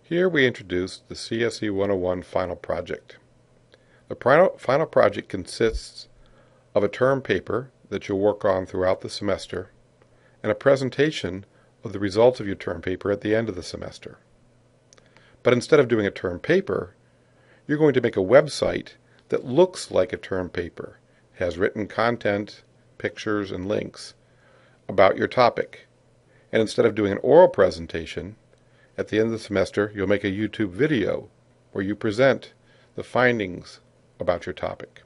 Here we introduce the csc101 final project. The final project consists of a term paper that you'll work on throughout the semester and a presentation of the results of your term paper at the end of the semester. But instead of doing a term paper, you're going to make a website that looks like a term paper. It has written content, pictures, and links about your topic. And instead of doing an oral presentation, at the end of the semester, you'll make a YouTube video where you present the findings about your topic.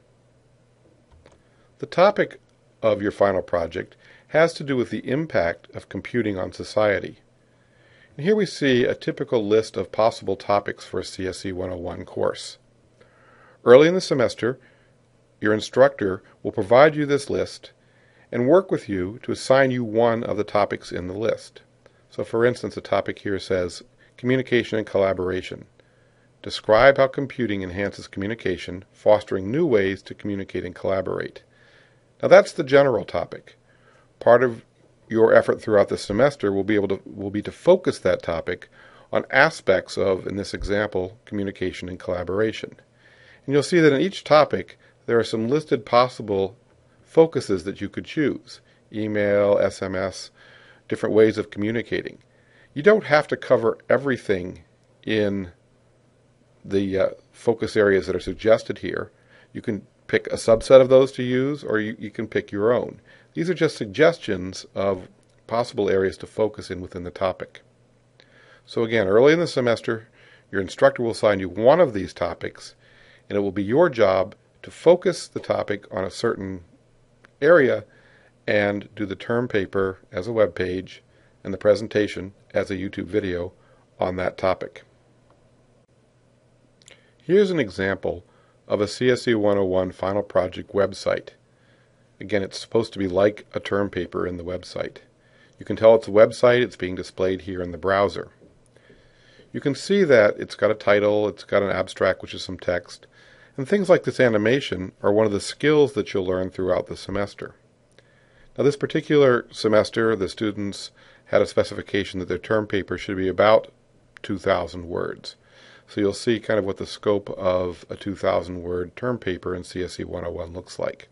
The topic of your final project has to do with the impact of computing on society. And here we see a typical list of possible topics for a CSC 101 course. Early in the semester, your instructor will provide you this list and work with you to assign you one of the topics in the list. So for instance, the topic here says communication and collaboration. Describe how computing enhances communication, fostering new ways to communicate and collaborate. Now that's the general topic. Part of your effort throughout the semester will be to focus that topic on aspects of, in this example, communication and collaboration. And you'll see that in each topic there are some listed possible focuses that you could choose: email, SMS, different ways of communicating. You don't have to cover everything in the focus areas that are suggested here. You can pick a subset of those to use, or you can pick your own. These are just suggestions of possible areas to focus in within the topic. So again, early in the semester, your instructor will assign you one of these topics, and it will be your job to focus the topic on a certain area and do the term paper as a web page and the presentation as a YouTube video on that topic. Here's an example of a CSC 101 final project website. Again, it's supposed to be like a term paper in the website. You can tell it's a website. It's being displayed here in the browser. You can see that it's got a title, it's got an abstract, which is some text, and things like this animation are one of the skills that you'll learn throughout the semester. Now this particular semester, the students had a specification that their term paper should be about 2,000 words. So you'll see kind of what the scope of a 2,000 word term paper in CSC 101 looks like.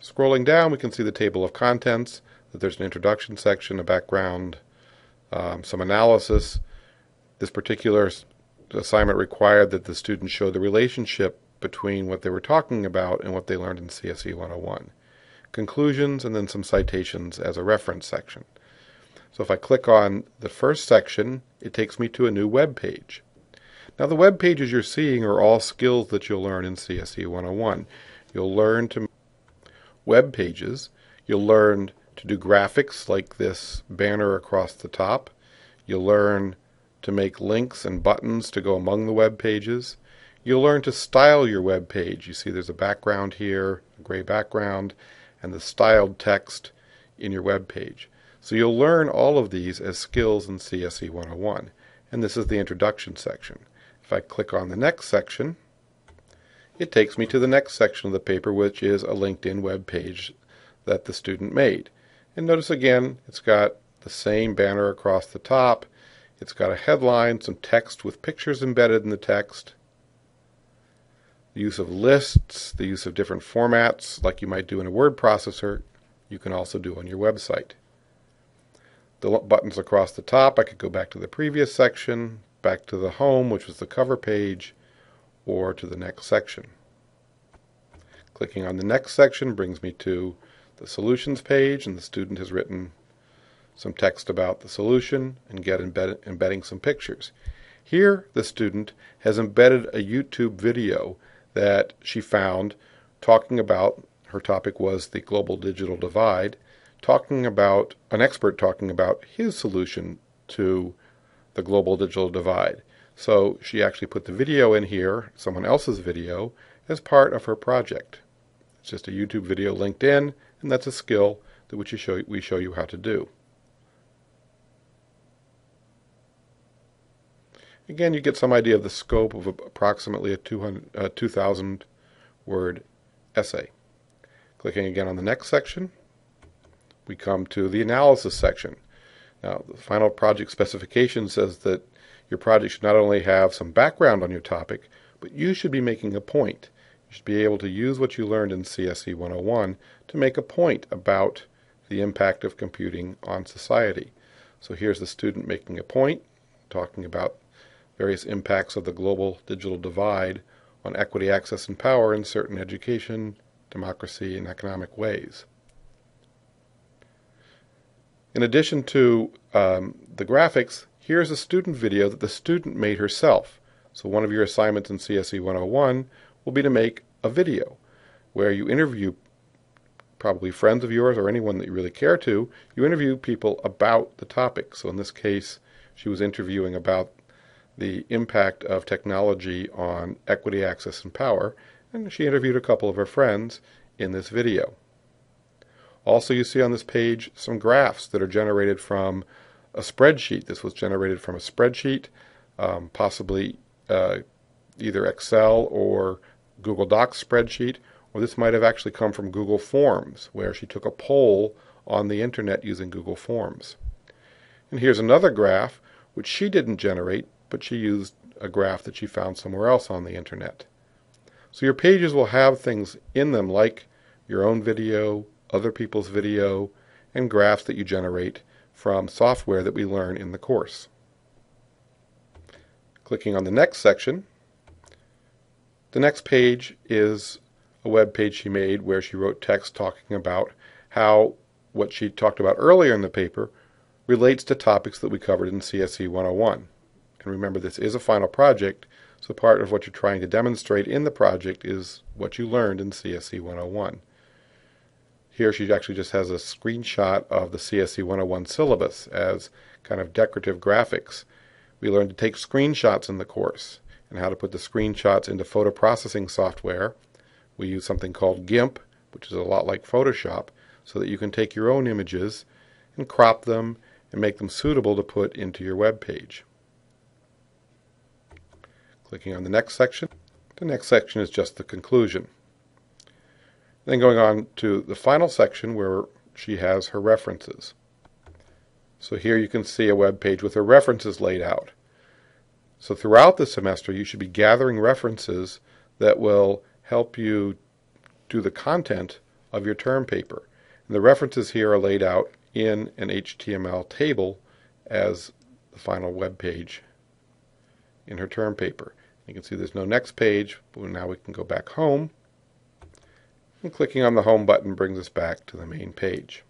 Scrolling down, we can see the table of contents, that there's an introduction section, a background, some analysis. This particular assignment required that the students show the relationship between what they were talking about and what they learned in CSC 101. Conclusions, and then some citations as a reference section. So if I click on the first section, it takes me to a new web page. Now the web pages you're seeing are all skills that you'll learn in CSC 101. You'll learn to web pages. You'll learn to do graphics like this banner across the top. You'll learn to make links and buttons to go among the web pages. You'll learn to style your web page. You see there's a background here, a gray background, and the styled text in your web page. So you'll learn all of these as skills in CSC 101. And this is the introduction section. If I click on the next section, it takes me to the next section of the paper, which is a LinkedIn web page that the student made. And notice again, it's got the same banner across the top. It's got a headline, some text with pictures embedded in the text, the use of lists, the use of different formats like you might do in a word processor, you can also do on your website. The buttons across the top, I could go back to the previous section, back to the home, which was the cover page, or to the next section. Clicking on the next section brings me to the solutions page, and the student has written some text about the solution and embedding some pictures. Here the student has embedded a YouTube video that she found talking about, her topic was the global digital divide, talking about an expert talking about his solution to the global digital divide. So she actually put the video in here, someone else's video, as part of her project. It's just a YouTube video linked in, and that's a skill that we show you how to do. Again, you get some idea of the scope of approximately a 2,000 word essay. Clicking again on the next section, we come to the analysis section. Now, the final project specification says that Your project should not only have some background on your topic, but you should be making a point. You should be able to use what you learned in CSC 101 to make a point about the impact of computing on society. So here's the student making a point, talking about various impacts of the global digital divide on equity, access, and power in certain education, democracy, and economic ways. In addition to the graphics, here's a student video that the student made herself. So one of your assignments in CSE 101 will be to make a video where you interview probably friends of yours or anyone that you really care to. You interview people about the topic. So in this case, she was interviewing about the impact of technology on equity, access, and power, and she interviewed a couple of her friends in this video. Also, you see on this page some graphs that are generated from a spreadsheet. This was generated from a spreadsheet, possibly either Excel or Google Docs spreadsheet, or this might have actually come from Google Forms, where she took a poll on the internet using Google Forms. And here's another graph, which she didn't generate, but she used a graph that she found somewhere else on the internet. So your pages will have things in them like your own video, other people's video, and graphs that you generate from software that we learn in the course. Clicking on the next section, the next page is a web page she made where she wrote text talking about how what she talked about earlier in the paper relates to topics that we covered in CSE 101. And remember, this is a final project, so part of what you're trying to demonstrate in the project is what you learned in CSE 101. Here she actually just has a screenshot of the CSE 101 syllabus as kind of decorative graphics. We learned to take screenshots in the course and how to put the screenshots into photo processing software. We use something called GIMP, which is a lot like Photoshop, so that you can take your own images and crop them and make them suitable to put into your web page. Clicking on the next section. The next section is just the conclusion. Then going on to the final section where she has her references. So here you can see a web page with her references laid out. So throughout the semester you should be gathering references that will help you do the content of your term paper. And the references here are laid out in an HTML table as the final web page in her term paper. You can see there's no next page, but now we can go back home. And clicking on the home button brings us back to the main page.